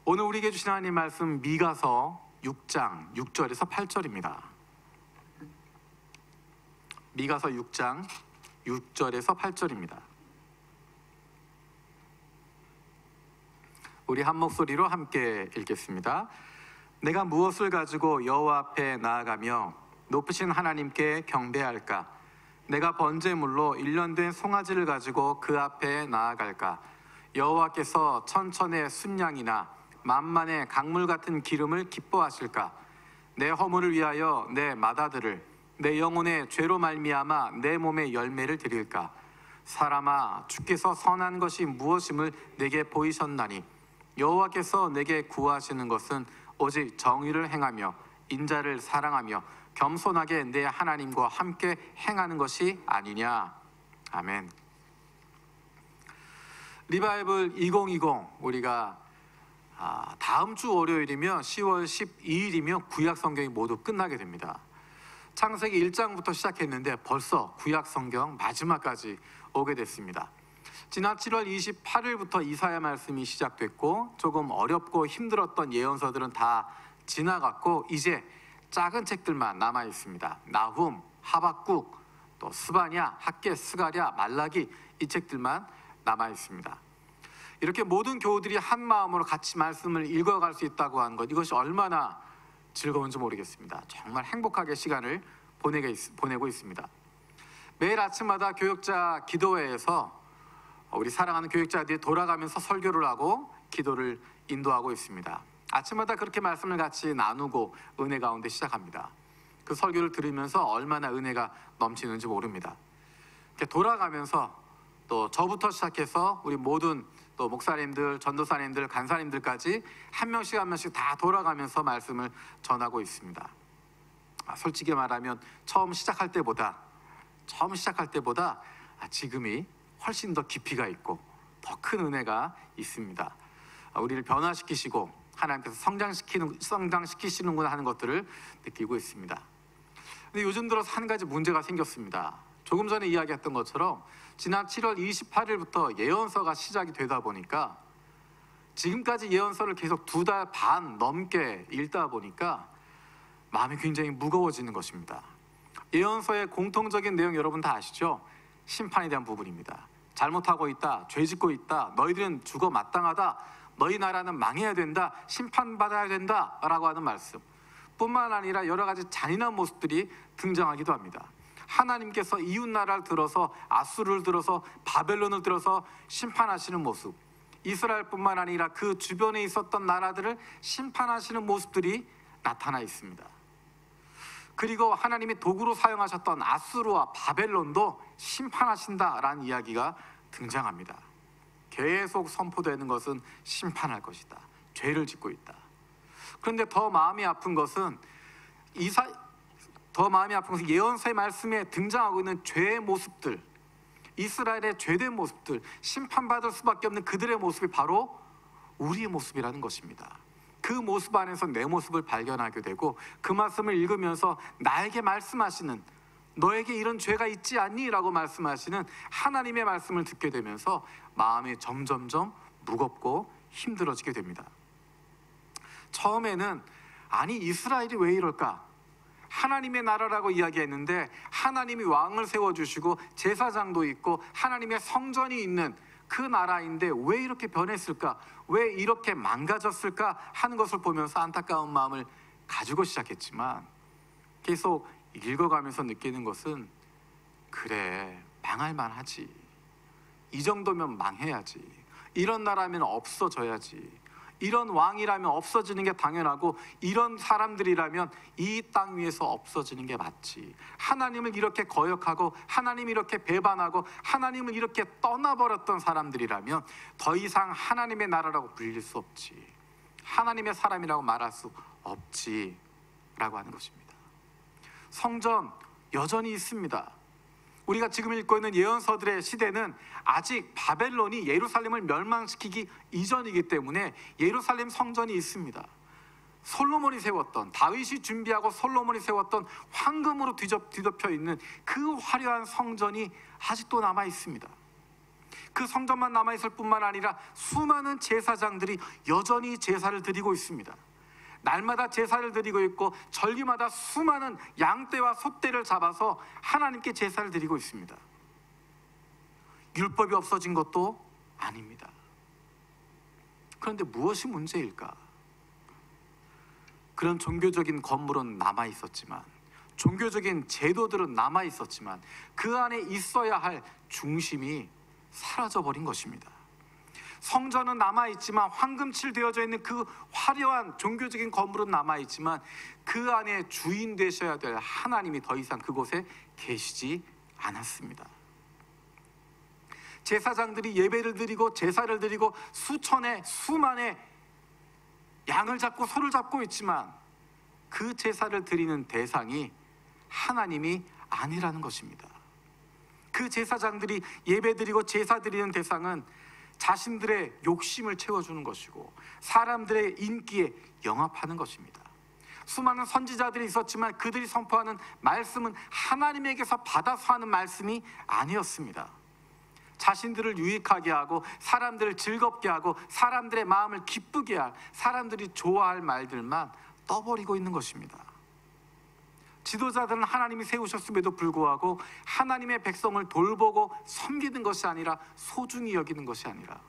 오늘 우리에게 주신 하나님 말씀 미가서 6장 6절에서 8절입니다. 미가서 6장 6절에서 8절입니다. 우리 한 목소리로 함께 읽겠습니다. 내가 무엇을 가지고 여호와 앞에 나아가며 높으신 하나님께 경배할까? 내가 번제물로 1년 된 송아지를 가지고 그 앞에 나아갈까? 여호와께서 천천의 순양이나 만만의 강물 같은 기름을 기뻐하실까? 내 허물을 위하여 내 맏아들을, 내 영혼의 죄로 말미암아 내 몸의 열매를 드릴까? 사람아, 주께서 선한 것이 무엇임을 내게 보이셨나니 여호와께서 내게 구하시는 것은 오직 정의를 행하며 인자를 사랑하며 겸손하게 내 하나님과 함께 행하는 것이 아니냐. 아멘. 리바이벌 2020 우리가 다음 주 월요일이면 10월 12일이면 구약 성경이 모두 끝나게 됩니다. 창세기 1장부터 시작했는데 벌써 구약 성경 마지막까지 오게 됐습니다. 지난 7월 28일부터 이사야 말씀이 시작됐고 조금 어렵고 힘들었던 예언서들은 다 지나갔고 이제 작은 책들만 남아 있습니다. 나훔, 하박국, 또 스바냐, 학개, 스가랴, 말라기 이 책들만 남아 있습니다. 이렇게 모든 교우들이 한 마음으로 같이 말씀을 읽어갈 수 있다고 하는 것, 이것이 얼마나 즐거운지 모르겠습니다. 정말 행복하게 시간을 보내고 있습니다. 매일 아침마다 교역자 기도회에서 우리 사랑하는 교역자들이 돌아가면서 설교를 하고 기도를 인도하고 있습니다. 아침마다 그렇게 말씀을 같이 나누고 은혜 가운데 시작합니다. 그 설교를 들으면서 얼마나 은혜가 넘치는지 모릅니다. 이렇게 돌아가면서 또 저부터 시작해서 우리 모든 또 목사님들, 전도사님들, 간사님들까지 한 명씩 다 돌아가면서 말씀을 전하고 있습니다. 솔직히 말하면 처음 시작할 때보다 지금이 훨씬 더 깊이가 있고 더 큰 은혜가 있습니다. 우리를 변화시키시고 하나님께서 성장시키시는구나 하는 것들을 느끼고 있습니다. 근데 요즘 들어서 한 가지 문제가 생겼습니다. 조금 전에 이야기했던 것처럼 지난 7월 28일부터 예언서가 시작이 되다 보니까 지금까지 예언서를 계속 2달 반 넘게 읽다 보니까 마음이 굉장히 무거워지는 것입니다. 예언서의 공통적인 내용 여러분 다 아시죠? 심판에 대한 부분입니다. 잘못하고 있다, 죄짓고 있다, 너희들은 죽어 마땅하다, 너희 나라는 망해야 된다, 심판받아야 된다 라고 하는 말씀 뿐만 아니라 여러 가지 잔인한 모습들이 등장하기도 합니다. 하나님께서 이웃나라를 들어서 아수르를 들어서 바벨론을 들어서 심판하시는 모습, 이스라엘뿐만 아니라 그 주변에 있었던 나라들을 심판하시는 모습들이 나타나 있습니다. 그리고 하나님이 도구로 사용하셨던 아수르와 바벨론도 심판하신다라는 이야기가 등장합니다. 계속 선포되는 것은 심판할 것이다, 죄를 짓고 있다. 그런데 더 마음이 아픈 것은 예언서의 말씀에 등장하고 있는 죄의 모습들, 이스라엘의 죄된 모습들, 심판받을 수밖에 없는 그들의 모습이 바로 우리의 모습이라는 것입니다. 그 모습 안에서 내 모습을 발견하게 되고 그 말씀을 읽으면서 나에게 말씀하시는, 너에게 이런 죄가 있지 않니? 라고 말씀하시는 하나님의 말씀을 듣게 되면서 마음이 점점점 무겁고 힘들어지게 됩니다. 처음에는 아니 이스라엘이 왜 이럴까? 하나님의 나라라고 이야기했는데 하나님이 왕을 세워주시고 제사장도 있고 하나님의 성전이 있는 그 나라인데 왜 이렇게 변했을까? 왜 이렇게 망가졌을까? 하는 것을 보면서 안타까운 마음을 가지고 시작했지만 계속 읽어가면서 느끼는 것은 그래, 망할 만하지, 이 정도면 망해야지, 이런 나라면 없어져야지, 이런 왕이라면 없어지는 게 당연하고 이런 사람들이라면 이 땅 위에서 없어지는 게 맞지, 하나님을 이렇게 거역하고 하나님을 이렇게 배반하고 하나님을 이렇게 떠나버렸던 사람들이라면 더 이상 하나님의 나라라고 불릴 수 없지, 하나님의 사람이라고 말할 수 없지 라고 하는 것입니다. 성전 여전히 있습니다. 우리가 지금 읽고 있는 예언서들의 시대는 아직 바벨론이 예루살렘을 멸망시키기 이전이기 때문에 예루살렘 성전이 있습니다. 솔로몬이 세웠던, 다윗이 준비하고 솔로몬이 세웠던 황금으로 뒤덮여 있는 그 화려한 성전이 아직도 남아 있습니다. 그 성전만 남아있을 뿐만 아니라 수많은 제사장들이 여전히 제사를 드리고 있습니다. 날마다 제사를 드리고 있고 절기마다 수많은 양떼와 소떼를 잡아서 하나님께 제사를 드리고 있습니다. 율법이 없어진 것도 아닙니다. 그런데 무엇이 문제일까? 그런 종교적인 건물은 남아있었지만, 종교적인 제도들은 남아있었지만 그 안에 있어야 할 중심이 사라져버린 것입니다. 성전은 남아있지만, 황금칠 되어져 있는 그 화려한 종교적인 건물은 남아있지만 그 안에 주인 되셔야 될 하나님이 더 이상 그곳에 계시지 않았습니다. 제사장들이 예배를 드리고 제사를 드리고 수천의 수만의 양을 잡고 소를 잡고 있지만 그 제사를 드리는 대상이 하나님이 아니라는 것입니다. 그 제사장들이 예배 드리고 제사 드리는 대상은 자신들의 욕심을 채워주는 것이고 사람들의 인기에 영합하는 것입니다. 수많은 선지자들이 있었지만 그들이 선포하는 말씀은 하나님에게서 받아서 하는 말씀이 아니었습니다. 자신들을 유익하게 하고 사람들을 즐겁게 하고 사람들의 마음을 기쁘게 할, 사람들이 좋아할 말들만 떠버리고 있는 것입니다. 지도자들은 하나님이 세우셨음에도 불구하고 하나님의 백성을 돌보고 섬기는 것이 아니라, 소중히 여기는 것이 아니라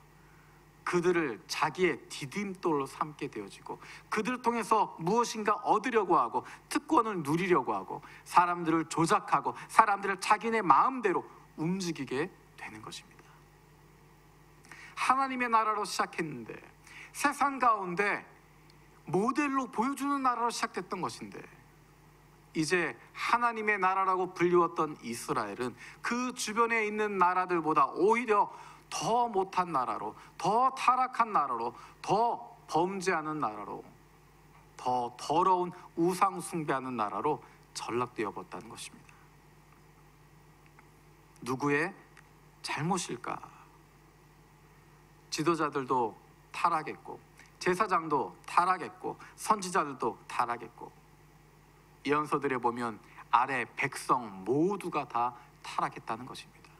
그들을 자기의 디딤돌로 삼게 되어지고 그들을 통해서 무엇인가 얻으려고 하고 특권을 누리려고 하고 사람들을 조작하고 사람들을 자기네 마음대로 움직이게 되는 것입니다. 하나님의 나라로 시작했는데, 세상 가운데 모델로 보여주는 나라로 시작됐던 것인데, 이제 하나님의 나라라고 불리웠던 이스라엘은 그 주변에 있는 나라들보다 오히려 더 못한 나라로, 더 타락한 나라로, 더 범죄하는 나라로, 더 더러운 우상 숭배하는 나라로 전락되어 버렸다는 것입니다. 누구의 잘못일까? 지도자들도 타락했고 제사장도 타락했고 선지자들도 타락했고, 예언서들에 보면 아래 백성 모두가 다 타락했다는 것입니다.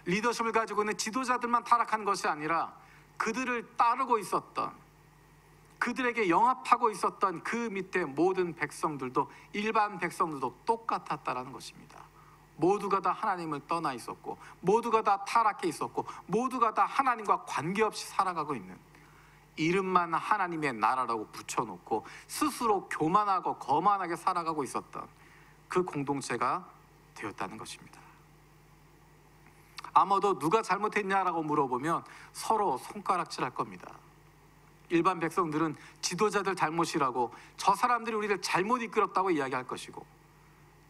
리더십을 가지고 있는 지도자들만 타락한 것이 아니라 그들을 따르고 있었던, 그들에게 영합하고 있었던 그 밑에 모든 백성들도, 일반 백성들도 똑같았다는 것입니다. 모두가 다 하나님을 떠나 있었고 모두가 다 타락해 있었고 모두가 다 하나님과 관계없이 살아가고 있는, 이름만 하나님의 나라라고 붙여놓고 스스로 교만하고 거만하게 살아가고 있었던 그 공동체가 되었다는 것입니다. 아마도 누가 잘못했냐라고 물어보면 서로 손가락질할 겁니다. 일반 백성들은 지도자들 잘못이라고, 저 사람들이 우리를 잘못 이끌었다고 이야기할 것이고,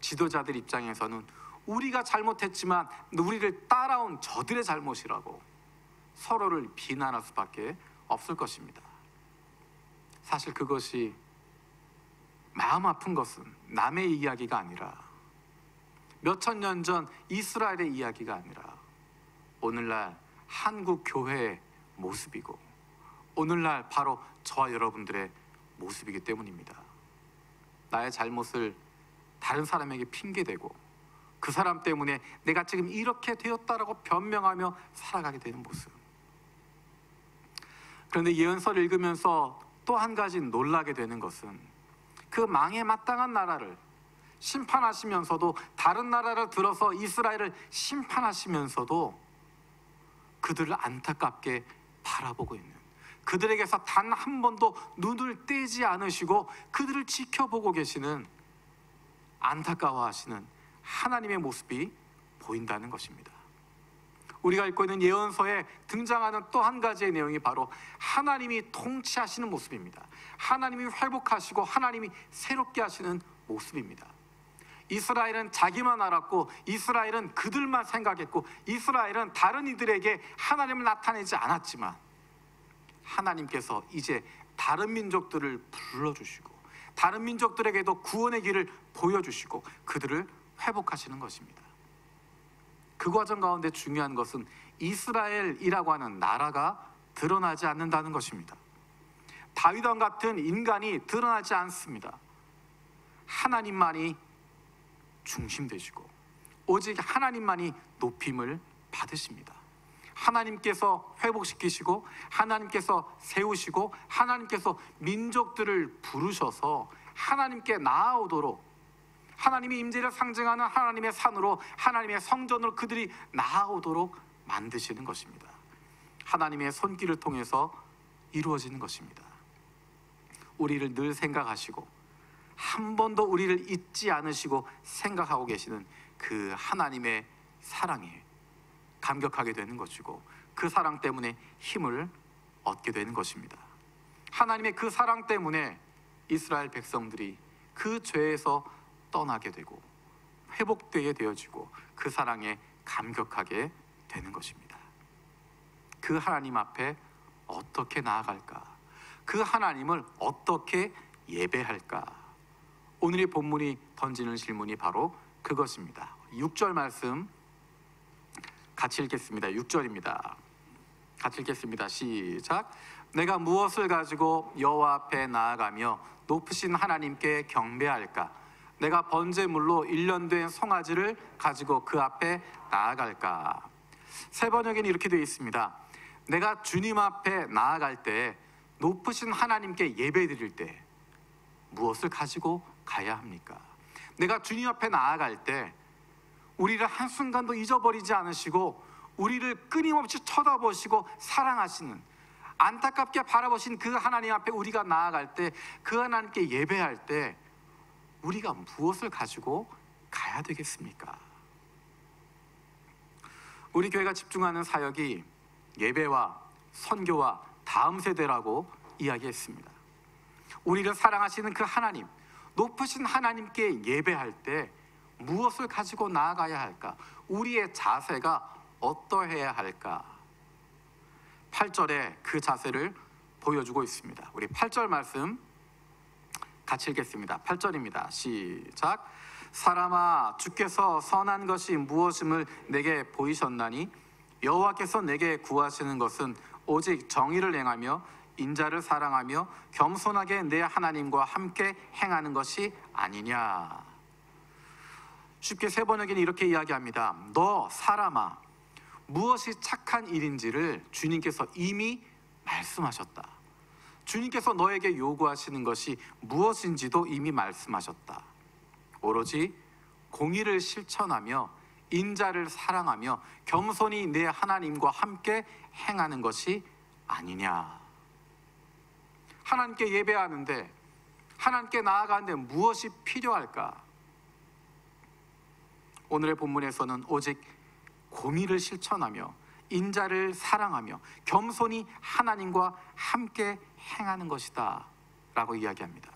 지도자들 입장에서는 우리가 잘못했지만 우리를 따라온 저들의 잘못이라고 서로를 비난할 수밖에 없을 것입니다. 사실 그것이 마음 아픈 것은 남의 이야기가 아니라, 몇천 년 전 이스라엘의 이야기가 아니라 오늘날 한국 교회의 모습이고 오늘날 바로 저와 여러분들의 모습이기 때문입니다. 나의 잘못을 다른 사람에게 핑계대고 그 사람 때문에 내가 지금 이렇게 되었다라고 변명하며 살아가게 되는 모습. 그런데 예언서를 읽으면서 또 한 가지 놀라게 되는 것은, 그 망에 마땅한 나라를 심판하시면서도, 다른 나라를 들어서 이스라엘을 심판하시면서도 그들을 안타깝게 바라보고 있는, 그들에게서 단 한 번도 눈을 떼지 않으시고 그들을 지켜보고 계시는, 안타까워하시는 하나님의 모습이 보인다는 것입니다. 우리가 읽고 있는 예언서에 등장하는 또 한 가지의 내용이 바로 하나님이 통치하시는 모습입니다. 하나님이 회복하시고 하나님이 새롭게 하시는 모습입니다. 이스라엘은 자기만 알았고 이스라엘은 그들만 생각했고 이스라엘은 다른 이들에게 하나님을 나타내지 않았지만, 하나님께서 이제 다른 민족들을 불러주시고 다른 민족들에게도 구원의 길을 보여주시고 그들을 회복하시는 것입니다. 그 과정 가운데 중요한 것은 이스라엘이라고 하는 나라가 드러나지 않는다는 것입니다. 다윗왕 같은 인간이 드러나지 않습니다. 하나님만이 중심 되시고 오직 하나님만이 높임을 받으십니다. 하나님께서 회복시키시고 하나님께서 세우시고 하나님께서 민족들을 부르셔서 하나님께 나아오도록, 하나님의 임재를 상징하는 하나님의 산으로, 하나님의 성전으로 그들이 나아오도록 만드시는 것입니다. 하나님의 손길을 통해서 이루어지는 것입니다. 우리를 늘 생각하시고 한 번도 우리를 잊지 않으시고 생각하고 계시는 그 하나님의 사랑에 감격하게 되는 것이고, 그 사랑 때문에 힘을 얻게 되는 것입니다. 하나님의 그 사랑 때문에 이스라엘 백성들이 그 죄에서 떠나게 되고 회복되게 되어지고 그 사랑에 감격하게 되는 것입니다. 그 하나님 앞에 어떻게 나아갈까? 그 하나님을 어떻게 예배할까? 오늘의 본문이 던지는 질문이 바로 그것입니다. 6절 말씀 같이 읽겠습니다. 6절입니다. 같이 읽겠습니다. 시작. 내가 무엇을 가지고 여호와 앞에 나아가며 높으신 하나님께 경배할까? 내가 번제물로 1년 된 송아지를 가지고 그 앞에 나아갈까? 새 번역에는 이렇게 되어 있습니다. 내가 주님 앞에 나아갈 때, 높으신 하나님께 예배드릴 때 무엇을 가지고 가야 합니까? 내가 주님 앞에 나아갈 때 우리를 한순간도 잊어버리지 않으시고 우리를 끊임없이 쳐다보시고 사랑하시는, 안타깝게 바라보신 그 하나님 앞에 우리가 나아갈 때, 그 하나님께 예배할 때 우리가 무엇을 가지고 가야 되겠습니까? 우리 교회가 집중하는 사역이 예배와 선교와 다음 세대라고 이야기했습니다. 우리를 사랑하시는 그 하나님, 높으신 하나님께 예배할 때 무엇을 가지고 나아가야 할까? 우리의 자세가 어떠해야 할까? 8절에 그 자세를 보여주고 있습니다. 우리 8절 말씀 같이 읽겠습니다. 8절입니다. 시작. 사람아, 주께서 선한 것이 무엇임을 내게 보이셨나니 여호와께서 내게 구하시는 것은 오직 정의를 행하며 인자를 사랑하며 겸손하게 내 하나님과 함께 행하는 것이 아니냐. 쉽게 새 번역에는 이렇게 이야기합니다. 너 사람아, 무엇이 착한 일인지를 주님께서 이미 말씀하셨다. 주님께서 너에게 요구하시는 것이 무엇인지도 이미 말씀하셨다. 오로지 공의를 실천하며 인자를 사랑하며 겸손히 내 하나님과 함께 행하는 것이 아니냐. 하나님께 예배하는데, 하나님께 나아가는데 무엇이 필요할까? 오늘의 본문에서는 오직 공의를 실천하며 인자를 사랑하며 겸손히 하나님과 함께 행하는 것이다 라고 이야기합니다.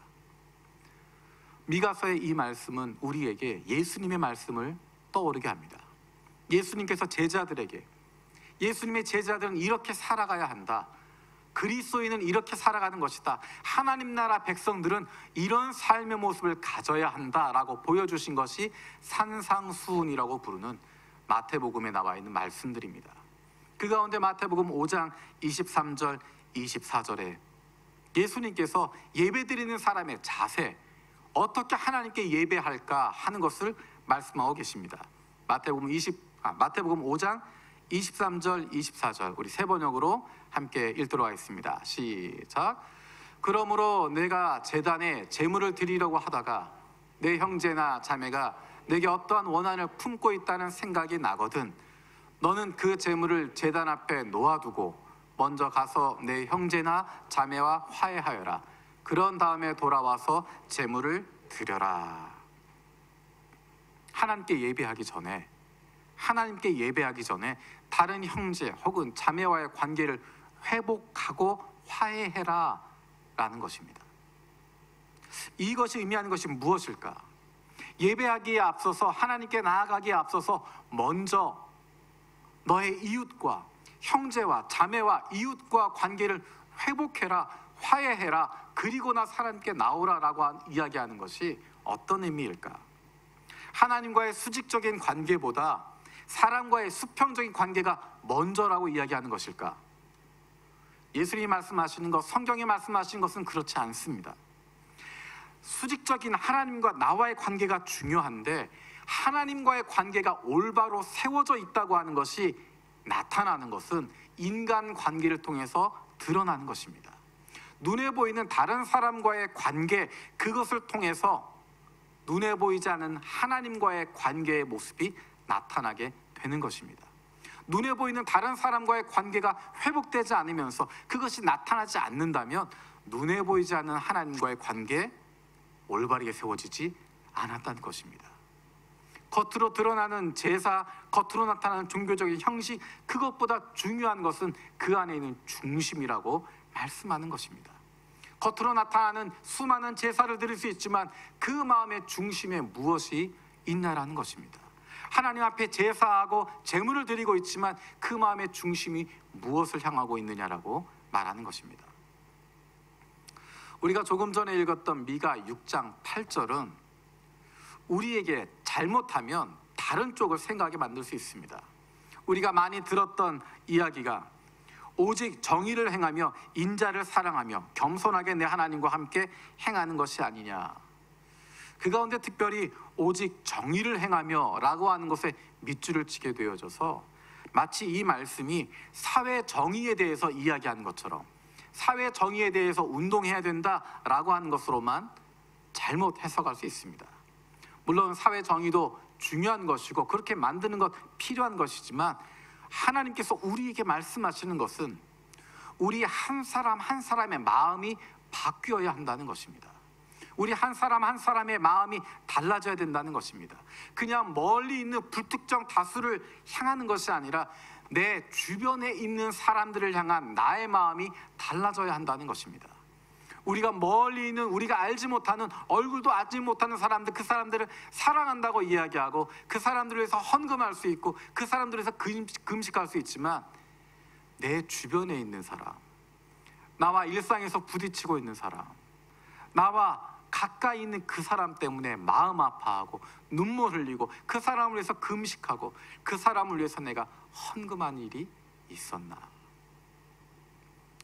미가서의 이 말씀은 우리에게 예수님의 말씀을 떠오르게 합니다. 예수님께서 제자들에게, 예수님의 제자들은 이렇게 살아가야 한다, 그리스도인은 이렇게 살아가는 것이다, 하나님 나라 백성들은 이런 삶의 모습을 가져야 한다라고 보여주신 것이 산상수훈이라고 부르는 마태복음에 나와 있는 말씀들입니다. 그 가운데 마태복음 5장 23절 24절에 예수님께서 예배드리는 사람의 자세, 어떻게 하나님께 예배할까 하는 것을 말씀하고 계십니다. 마태복음 5장 23절 24절 우리 세 번역으로 함께 읽도록 하겠습니다. 시작. 그러므로 내가 제단에 제물을 드리려고 하다가 내 형제나 자매가 내게 어떠한 원한을 품고 있다는 생각이 나거든 너는 그 제물을 제단 앞에 놓아두고 먼저 가서 내 형제나 자매와 화해하여라. 그런 다음에 돌아와서 제물을 드려라. 하나님께 예배하기 전에 다른 형제 혹은 자매와의 관계를 회복하고 화해해라 라는 것입니다. 이것이 의미하는 것이 무엇일까? 예배하기에 앞서서, 하나님께 나아가기에 앞서서 먼저 너의 이웃과, 형제와 자매와 이웃과 관계를 회복해라, 화해해라, 그리고 나 하나님께 나오라 라고 이야기하는 것이 어떤 의미일까? 하나님과의 수직적인 관계보다 사람과의 수평적인 관계가 먼저라고 이야기하는 것일까? 예수님이 말씀하시는 것, 성경이 말씀하시는 것은 그렇지 않습니다. 수직적인 하나님과 나와의 관계가 중요한데 하나님과의 관계가 올바로 세워져 있다고 하는 것이 나타나는 것은 인간 관계를 통해서 드러나는 것입니다. 눈에 보이는 다른 사람과의 관계, 그것을 통해서 눈에 보이지 않는 하나님과의 관계의 모습이 나타나게 되는 것입니다. 눈에 보이는 다른 사람과의 관계가 회복되지 않으면서 그것이 나타나지 않는다면 눈에 보이지 않는 하나님과의 관계 올바르게 세워지지 않았다는 것입니다. 겉으로 드러나는 제사, 겉으로 나타나는 종교적인 형식, 그것보다 중요한 것은 그 안에 있는 중심이라고 말씀하는 것입니다. 겉으로 나타나는 수많은 제사를 드릴 수 있지만 그 마음의 중심에 무엇이 있나라는 것입니다. 하나님 앞에 제사하고 제물을 드리고 있지만 그 마음의 중심이 무엇을 향하고 있느냐라고 말하는 것입니다. 우리가 조금 전에 읽었던 미가 6장 8절은 우리에게 잘못하면 다른 쪽을 생각하게 만들 수 있습니다. 우리가 많이 들었던 이야기가 오직 정의를 행하며 인자를 사랑하며 겸손하게 내 하나님과 함께 행하는 것이 아니냐. 그 가운데 특별히 오직 정의를 행하며 라고 하는 것에 밑줄을 치게 되어져서 마치 이 말씀이 사회 정의에 대해서 이야기하는 것처럼 사회 정의에 대해서 운동해야 된다라고 하는 것으로만 잘못 해석할 수 있습니다. 물론 사회 정의도 중요한 것이고 그렇게 만드는 것 필요한 것이지만 하나님께서 우리에게 말씀하시는 것은 우리 한 사람 한 사람의 마음이 바뀌어야 한다는 것입니다. 우리 한 사람 한 사람의 마음이 달라져야 된다는 것입니다. 그냥 멀리 있는 불특정 다수를 향하는 것이 아니라 내 주변에 있는 사람들을 향한 나의 마음이 달라져야 한다는 것입니다. 우리가 멀리 있는, 우리가 알지 못하는, 얼굴도 알지 못하는 사람들, 그 사람들을 사랑한다고 이야기하고 그 사람들을 위해서 헌금할 수 있고 그 사람들을 위해서 금식할 수 있지만 내 주변에 있는 사람, 나와 일상에서 부딪히고 있는 사람, 나와 가까이 있는 그 사람 때문에 마음 아파하고 눈물 흘리고 그 사람을 위해서 금식하고 그 사람을 위해서 내가 헌금한 일이 있었나?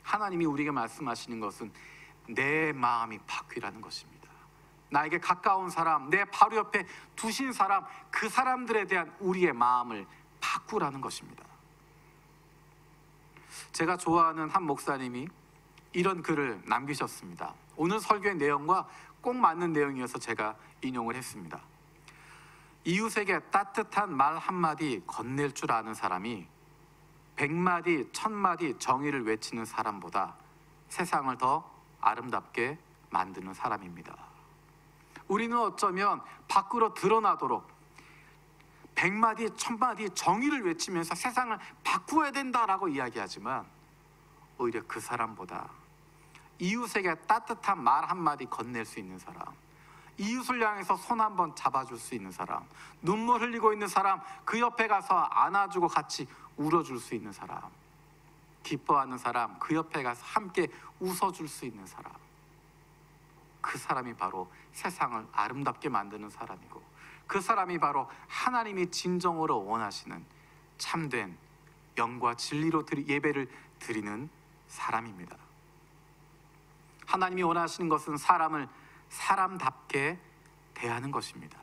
하나님이 우리에게 말씀하시는 것은 내 마음이 바뀌라는 것입니다. 나에게 가까운 사람, 내 바로 옆에 두신 사람, 그 사람들에 대한 우리의 마음을 바꾸라는 것입니다. 제가 좋아하는 한 목사님이 이런 글을 남기셨습니다. 오늘 설교의 내용과 꼭 맞는 내용이어서 제가 인용을 했습니다. 이웃에게 따뜻한 말 한마디 건넬 줄 아는 사람이 100마디, 1000마디 정의를 외치는 사람보다 세상을 더 아름답게 만드는 사람입니다. 우리는 어쩌면 밖으로 드러나도록 100마디, 1000마디 정의를 외치면서 세상을 바꾸어야 된다라고 이야기하지만 오히려 그 사람보다 이웃에게 따뜻한 말 한마디 건넬 수 있는 사람, 이웃을 향해서 손 한번 잡아줄 수 있는 사람, 눈물 흘리고 있는 사람, 그 옆에 가서 안아주고 같이 울어줄 수 있는 사람, 기뻐하는 사람, 그 옆에 가서 함께 웃어줄 수 있는 사람, 그 사람이 바로 세상을 아름답게 만드는 사람이고 그 사람이 바로 하나님이 진정으로 원하시는 참된 영과 진리로 예배를 드리는 사람입니다. 하나님이 원하시는 것은 사람을 사람답게 대하는 것입니다.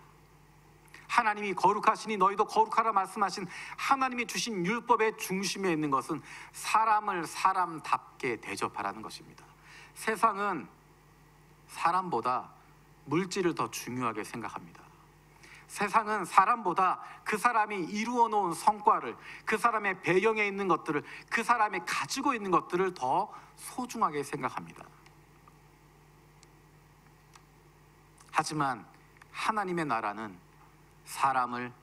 하나님이 거룩하시니 너희도 거룩하라 말씀하신 하나님이 주신 율법의 중심에 있는 것은 사람을 사람답게 대접하라는 것입니다. 세상은 사람보다 물질을 더 중요하게 생각합니다. 세상은 사람보다 그 사람이 이루어 놓은 성과를, 그 사람의 배경에 있는 것들을, 그 사람이 가지고 있는 것들을 더 소중하게 생각합니다. 하지만 하나님의 나라는 사람을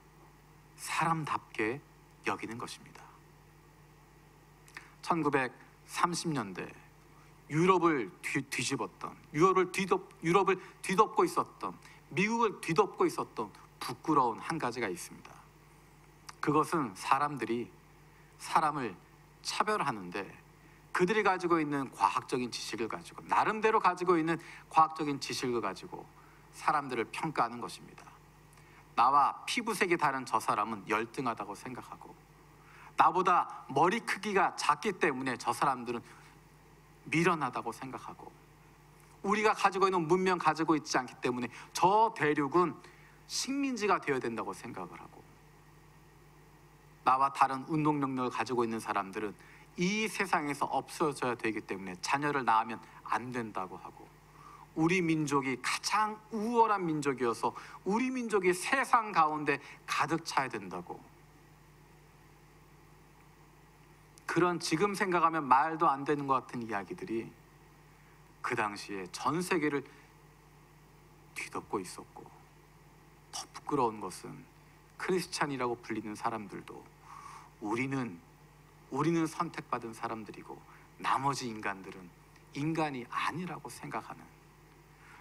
사람답게 여기는 것입니다. 1930년대 유럽을 뒤집었던, 유럽을 뒤덮고 있었던, 미국을 뒤덮고 있었던 부끄러운 한 가지가 있습니다. 그것은 사람들이 사람을 차별하는데 그들이 가지고 있는 과학적인 지식을 가지고, 나름대로 가지고 있는 과학적인 지식을 가지고 사람들을 평가하는 것입니다. 나와 피부색이 다른 저 사람은 열등하다고 생각하고, 나보다 머리 크기가 작기 때문에 저 사람들은 미련하다고 생각하고, 우리가 가지고 있는 문명 가지고 있지 않기 때문에 저 대륙은 식민지가 되어야 된다고 생각을 하고, 나와 다른 운동 능력을 가지고 있는 사람들은 이 세상에서 없어져야 되기 때문에 자녀를 낳으면 안 된다고 하고, 우리 민족이 가장 우월한 민족이어서 우리 민족이 세상 가운데 가득 차야 된다고, 그런 지금 생각하면 말도 안 되는 것 같은 이야기들이 그 당시에 전 세계를 뒤덮고 있었고, 더 부끄러운 것은 크리스찬이라고 불리는 사람들도 우리는 선택받은 사람들이고 나머지 인간들은 인간이 아니라고 생각하는,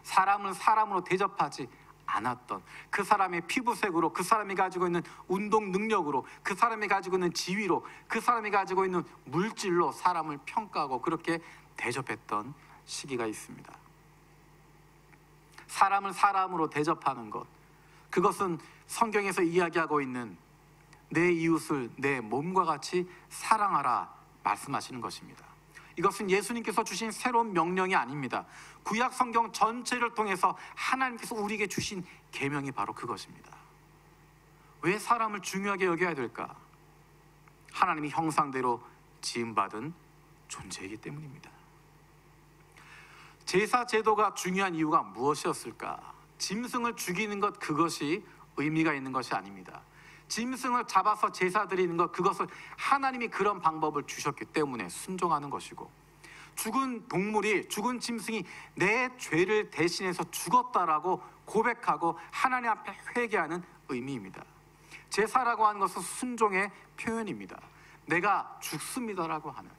사람을 사람으로 대접하지 않았던, 그 사람의 피부색으로, 그 사람이 가지고 있는 운동 능력으로, 그 사람이 가지고 있는 지위로, 그 사람이 가지고 있는 물질로 사람을 평가하고 그렇게 대접했던 시기가 있습니다. 사람을 사람으로 대접하는 것, 그것은 성경에서 이야기하고 있는 내 이웃을 내 몸과 같이 사랑하라 말씀하시는 것입니다. 이것은 예수님께서 주신 새로운 명령이 아닙니다. 구약 성경 전체를 통해서 하나님께서 우리에게 주신 계명이 바로 그것입니다. 왜 사람을 중요하게 여겨야 될까? 하나님이 형상대로 지음받은 존재이기 때문입니다. 제사 제도가 중요한 이유가 무엇이었을까? 짐승을 죽이는 것, 그것이 의미가 있는 것이 아닙니다. 짐승을 잡아서 제사 드리는 것, 그것을 하나님이 그런 방법을 주셨기 때문에 순종하는 것이고, 죽은 동물이, 죽은 짐승이 내 죄를 대신해서 죽었다라고 고백하고 하나님 앞에 회개하는 의미입니다. 제사라고 하는 것은 순종의 표현입니다. 내가 죽습니다라고 하는,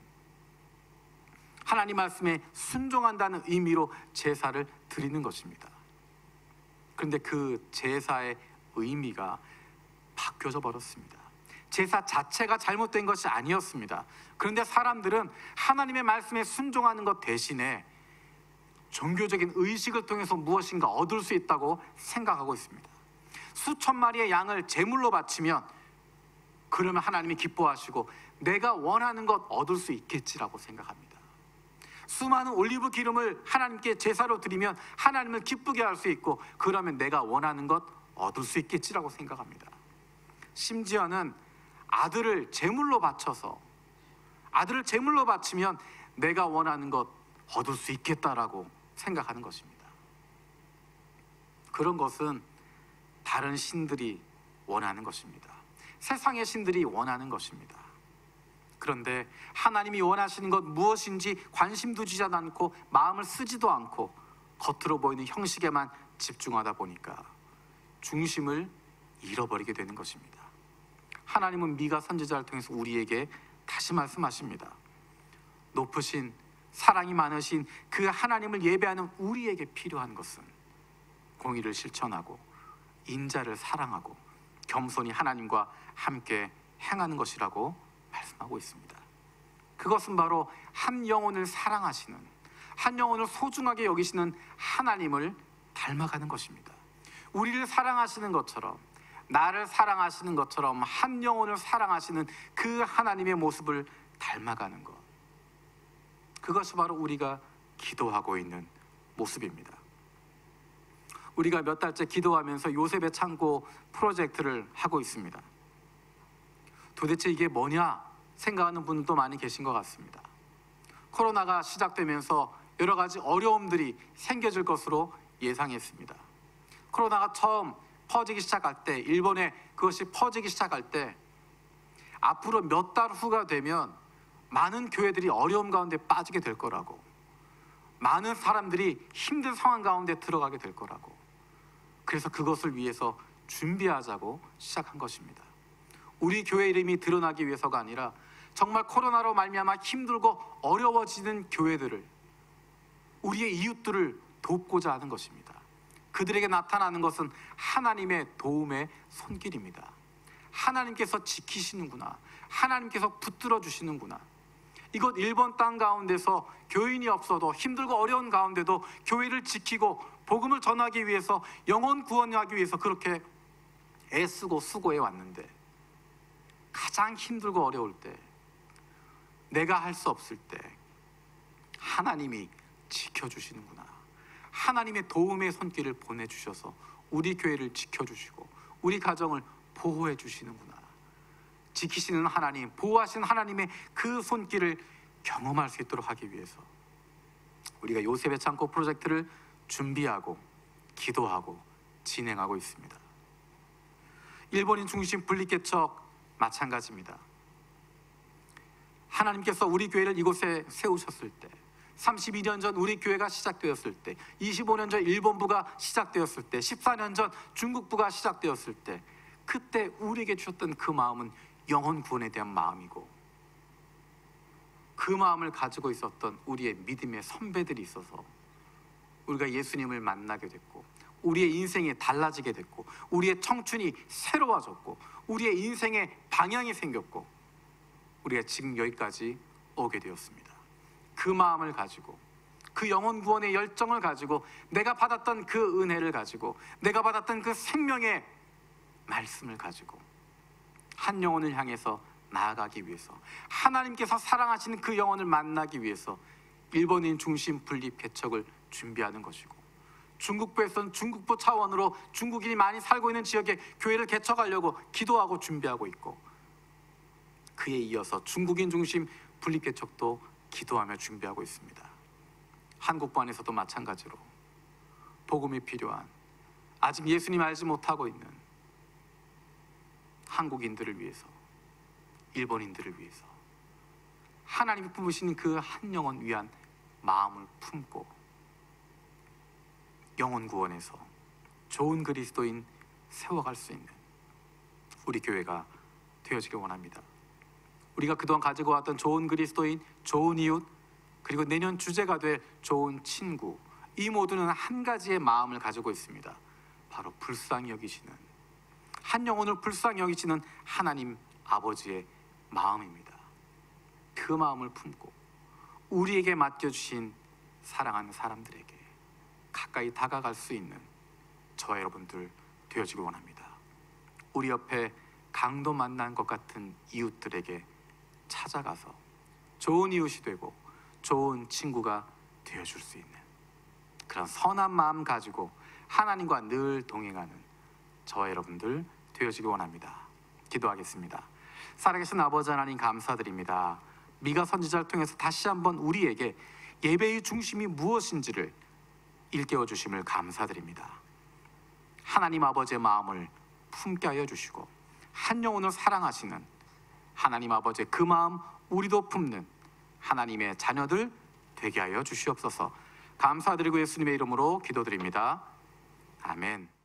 하나님 말씀에 순종한다는 의미로 제사를 드리는 것입니다. 그런데 그 제사의 의미가 바뀌어져 버렸습니다. 제사 자체가 잘못된 것이 아니었습니다. 그런데 사람들은 하나님의 말씀에 순종하는 것 대신에 종교적인 의식을 통해서 무엇인가 얻을 수 있다고 생각하고 있습니다. 수천 마리의 양을 제물로 바치면 그러면 하나님이 기뻐하시고 내가 원하는 것 얻을 수 있겠지라고 생각합니다. 수많은 올리브 기름을 하나님께 제사로 드리면 하나님을 기쁘게 할 수 있고, 그러면 내가 원하는 것 얻을 수 있겠지라고 생각합니다. 심지어는 아들을 제물로 바치면 내가 원하는 것 얻을 수 있겠다라고 생각하는 것입니다. 그런 것은 다른 신들이 원하는 것입니다. 세상의 신들이 원하는 것입니다. 그런데 하나님이 원하시는 것 무엇인지 관심도 주지 않고 마음을 쓰지도 않고 겉으로 보이는 형식에만 집중하다 보니까 중심을 잃어버리게 되는 것입니다. 하나님은 미가 선지자를 통해서 우리에게 다시 말씀하십니다. 높으신, 사랑이 많으신 그 하나님을 예배하는 우리에게 필요한 것은 공의를 실천하고 인자를 사랑하고 겸손히 하나님과 함께 행하는 것이라고 말씀하고 있습니다. 그것은 바로 한 영혼을 사랑하시는, 한 영혼을 소중하게 여기시는 하나님을 닮아가는 것입니다. 우리를 사랑하시는 것처럼, 나를 사랑하시는 것처럼 한 영혼을 사랑하시는 그 하나님의 모습을 닮아가는 것, 그것이 바로 우리가 기도하고 있는 모습입니다. 우리가 몇 달째 기도하면서 요셉의 창고 프로젝트를 하고 있습니다. 도대체 이게 뭐냐 생각하는 분도 많이 계신 것 같습니다. 코로나가 시작되면서 여러 가지 어려움들이 생겨질 것으로 예상했습니다. 코로나가 처음 퍼지기 시작할 때, 일본에 그것이 퍼지기 시작할 때 앞으로 몇 달 후가 되면 많은 교회들이 어려움 가운데 빠지게 될 거라고, 많은 사람들이 힘든 상황 가운데 들어가게 될 거라고, 그래서 그것을 위해서 준비하자고 시작한 것입니다. 우리 교회 이름이 드러나기 위해서가 아니라 정말 코로나로 말미암아 힘들고 어려워지는 교회들을, 우리의 이웃들을 돕고자 하는 것입니다. 그들에게 나타나는 것은 하나님의 도움의 손길입니다. 하나님께서 지키시는구나, 하나님께서 붙들어 주시는구나. 이곳 일본 땅 가운데서 교인이 없어도 힘들고 어려운 가운데도 교회를 지키고 복음을 전하기 위해서, 영혼 구원하기 위해서 그렇게 애쓰고 수고해 왔는데, 가장 힘들고 어려울 때, 내가 할 수 없을 때 하나님이 지켜주시는구나, 하나님의 도움의 손길을 보내주셔서 우리 교회를 지켜주시고 우리 가정을 보호해 주시는구나. 지키시는 하나님, 보호하시는 하나님의 그 손길을 경험할 수 있도록 하기 위해서 우리가 요셉의 창고 프로젝트를 준비하고 기도하고 진행하고 있습니다. 일본인 중심 분립개척 마찬가지입니다. 하나님께서 우리 교회를 이곳에 세우셨을 때, 32년 전 우리 교회가 시작되었을 때, 25년 전 일본부가 시작되었을 때, 14년 전 중국부가 시작되었을 때, 그때 우리에게 주셨던 그 마음은 영혼 구원에 대한 마음이고, 그 마음을 가지고 있었던 우리의 믿음의 선배들이 있어서 우리가 예수님을 만나게 됐고, 우리의 인생이 달라지게 됐고, 우리의 청춘이 새로워졌고, 우리의 인생의 방향이 생겼고, 우리가 지금 여기까지 오게 되었습니다. 그 마음을 가지고, 그 영혼 구원의 열정을 가지고, 내가 받았던 그 은혜를 가지고, 내가 받았던 그 생명의 말씀을 가지고 한 영혼을 향해서 나아가기 위해서, 하나님께서 사랑하시는 그 영혼을 만나기 위해서 일본인 중심 분립 개척을 준비하는 것이고, 중국부에서는 중국부 차원으로 중국인이 많이 살고 있는 지역에 교회를 개척하려고 기도하고 준비하고 있고, 그에 이어서 중국인 중심 분립 개척도 기도하며 준비하고 있습니다. 한국부 안에서도 마찬가지로 복음이 필요한, 아직 예수님 알지 못하고 있는 한국인들을 위해서, 일본인들을 위해서 하나님이 품으신 그 한 영혼 위한 마음을 품고 영혼 구원에서 좋은 그리스도인 세워갈 수 있는 우리 교회가 되어지길 원합니다. 우리가 그동안 가지고 왔던 좋은 그리스도인, 좋은 이웃, 그리고 내년 주제가 될 좋은 친구, 이 모두는 한 가지의 마음을 가지고 있습니다. 바로 불쌍히 여기시는, 한 영혼을 불쌍히 여기시는 하나님 아버지의 마음입니다. 그 마음을 품고 우리에게 맡겨주신 사랑하는 사람들에게 가까이 다가갈 수 있는 저와 여러분들 되어지길 원합니다. 우리 옆에 강도 만난 것 같은 이웃들에게 찾아가서 좋은 이웃이 되고 좋은 친구가 되어줄 수 있는 그런 선한 마음 가지고 하나님과 늘 동행하는 저와 여러분들 되어지길 원합니다. 기도하겠습니다. 살아계신 아버지 하나님, 감사드립니다. 미가 선지자를 통해서 다시 한번 우리에게 예배의 중심이 무엇인지를 일깨워 주심을 감사드립니다. 하나님 아버지의 마음을 품게 하여 주시고, 한 영혼을 사랑하시는 하나님 아버지의 그 마음 우리도 품는 하나님의 자녀들 되게 하여 주시옵소서. 감사드리고 예수님의 이름으로 기도드립니다. 아멘.